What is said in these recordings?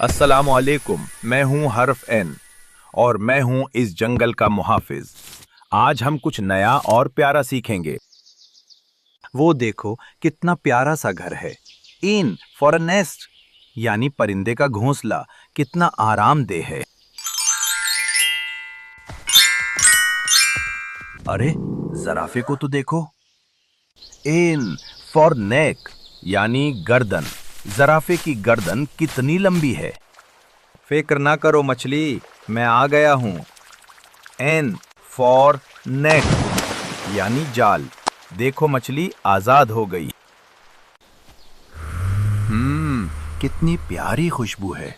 अस्सलाम वालेकुम। मैं हूँ हर्फ एन और मैं हूँ इस जंगल का मुहाफिज। आज हम कुछ नया और प्यारा सीखेंगे। वो देखो कितना प्यारा सा घर है। इन फॉर अ नेस्ट यानी परिंदे का घोंसला कितना आरामदेह है। अरे जराफे को तो देखो। इन फॉर नेक यानी गर्दन। जराफे की गर्दन कितनी लंबी है। फिक्र ना करो मछली, मैं आ गया हूं। एन फॉर नेट यानी जाल। देखो मछली आजाद हो गई। कितनी प्यारी खुशबू है।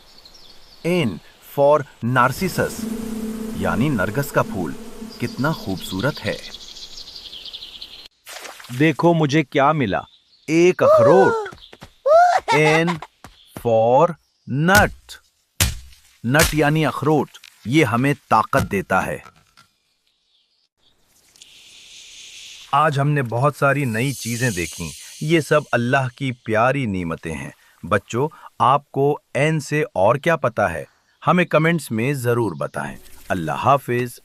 एन फॉर नार्सिसस यानी नरगस का फूल कितना खूबसूरत है। देखो मुझे क्या मिला, एक अखरोट। एन फॉर नट। नट यानी अखरोट, ये हमें ताकत देता है। आज हमने बहुत सारी नई चीजें देखी। ये सब अल्लाह की प्यारी नेमतें हैं। बच्चों, आपको एन से और क्या पता है? हमें कमेंट्स में जरूर बताएं। अल्लाह हाफिज।